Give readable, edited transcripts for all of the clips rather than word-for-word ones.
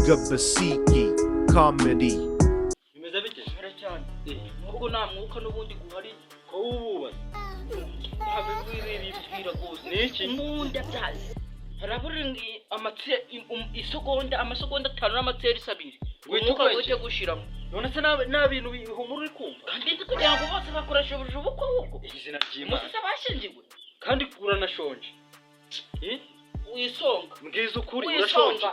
Gabasiki comedy. Bimeze bite? Cyane. Nubwo nta mwuka n'ubundi guhari ko wububatse. Habe bwira gose. Niki? Munda byazi. Haraburingi amatse isogonda amasogonda 5 n'amatseri 2. Umwuka wote gushiramo. None se na bintu bihumura uri kumva. Kandi kugira ngo bose bakoresha ubujubuko huko. Izina ry'Imana. Musa bashingiwe. Kandi kurana shonje. Uyisonga. Mbwiza ukuri urashonje.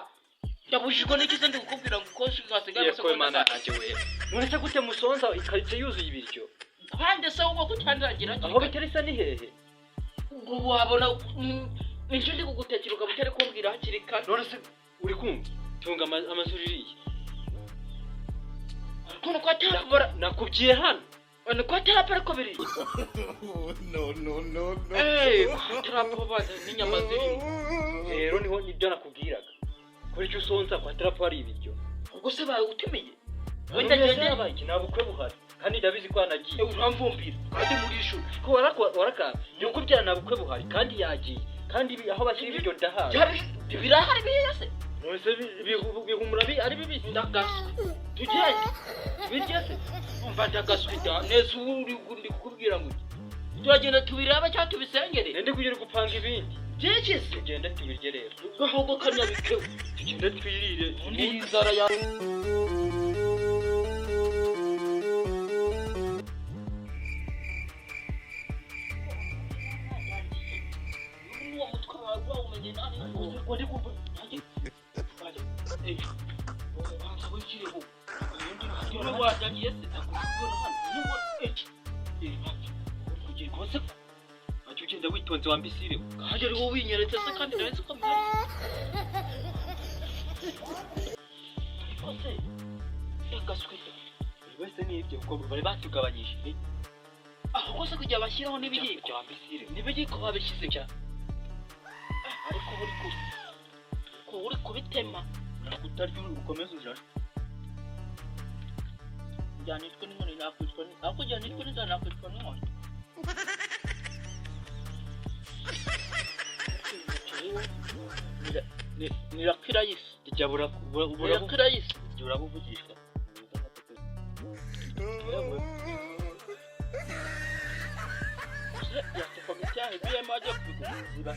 Ndabujijwe n'ikize ndikubwira ngo koshi gasigara amasogonda. None se gute musonza ikarice yuzuye ibiryo? Abande se uko kutandagira. Aho biteresa ni hehe? Ubu wabona injo ndi kugutekera ukabutare kumbwira hakiri kare. None se uri kumva? Tunga amasuririye. Kono kwa tapara nakubyiye hano. Ono kwa tapara ko biri. No. Trapo baza n'inyama ziri. Rero niho nibyo nakubwiraga. Kuri cyo usonza kwa trapo ari ibiryo. Ubwo se bawe utemiye. Wenda gende abaki nabukwe buhari. Kandi ndabizi ko anagiye. Uramvumbira. Kandi muri ishuri. Ko waraka. Yuko byana nabukwe buhari kandi yagiye. Kandi aho bashyira ibiryo ndahazi. Birahari biyase. Nose bihumura ari bibisi ndagaswe. Tujyanye. Bijyase. Umva ndagaswe neza uri kukubwira ngo turagenda tubiraba cyangwa tubisengere. Nende kugira gupanga ibindi. Byiki se tugenda tubirye rero. Gahogo kanyabikewe. Tugenda twirire. Undi inzara ya Ugenda witonze wambisire kaje ari wowe winyeretse se kandi ndarenze ko mbari kose yagaswita wese nibyo uko bari batugabanyije aho kose kujya bashyiraho n'ibigiko wambisire n'ibigiko babishyize cya ariko uri kubitema utaryo ukomeza ujaje janitwe n'umuntu nakwitwa ako janitwe n'izanakwitwa n'umuntu nirakira yisi ijabura burakira yisi ijabura buvugishwa yateka gutyahe biye maje kubigura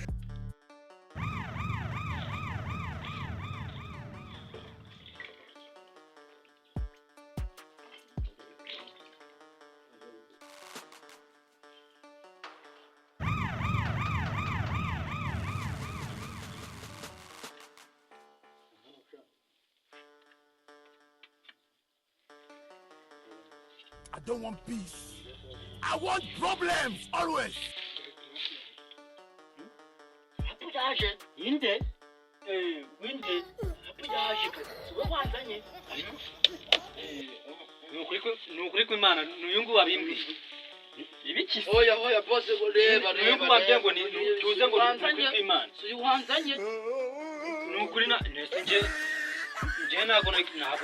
I don't want peace. I want problems always. Hapujaje inde winde hapujaje we wanzanye nukuri ko Imana nuyungu wabimbwi ibiki oya bose go reba nuyungu wambye ngo tuze ngo nukuri ko Imana si wanzanye nukuri na nese nje ntago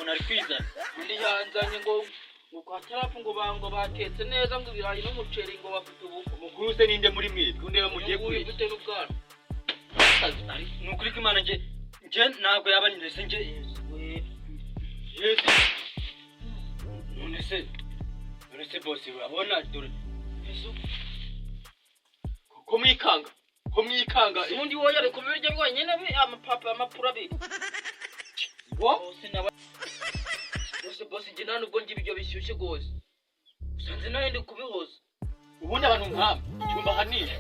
nari kwizana ndi yanzanye ngo ukatarafu ngo bango batetse neza ngo ibirayi n'umuceri ngo bafite ubuko mukuru se ninde muri mwebwe ndeba mugiye kuri bite n'ubwana nukuri ko Imana nje ntabwo yabanyirese nje Yesu none se bose urabona dore Yesu ko mwikanga undi wowe ari kubirya bwonyene amapapa amapura bi wo sinaba bose njye nubwo ngiye ibyo bishyushye gose usanze nawe ndi kubihoza ubundi abantu nk'aba cyumba hanisha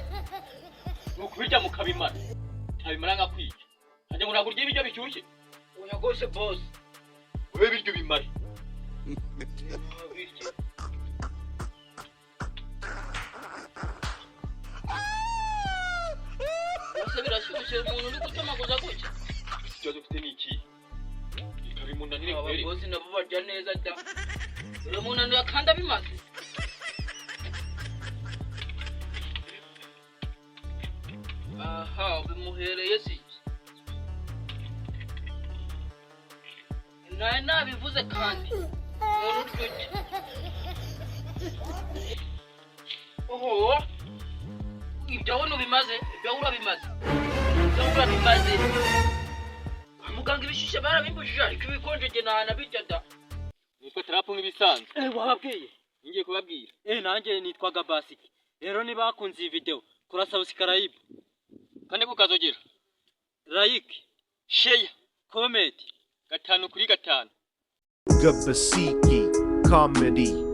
ukubirya mukabimara ntabimara nka kwica ajya ngo nagurye ibyo bishyushye oya gose boss wewe biryo bimara bose birashyushye umuntu uri gutamaguza gutya ikibazo ufite ni iki bimunanire kweri bose nabo barya neza da uramunanira kandi abimaze aha bimuhereye si nabivuze kandi umuntu uryo oho ibyo wowe nubimaze ibyo urabimaze muganga ibishishe barabimbujije ariko ibikonje je nabirya da. Nitwa trap nk'ibisanzwe. Wababwiye? Ngiye kubabwira. Nanjye nitwa Gabasiki. Rero nibakunze iyi video kora subscribe. Kandi kukazogera. Like, Share, comment. 5 kuri 5. Gabasiki comedy.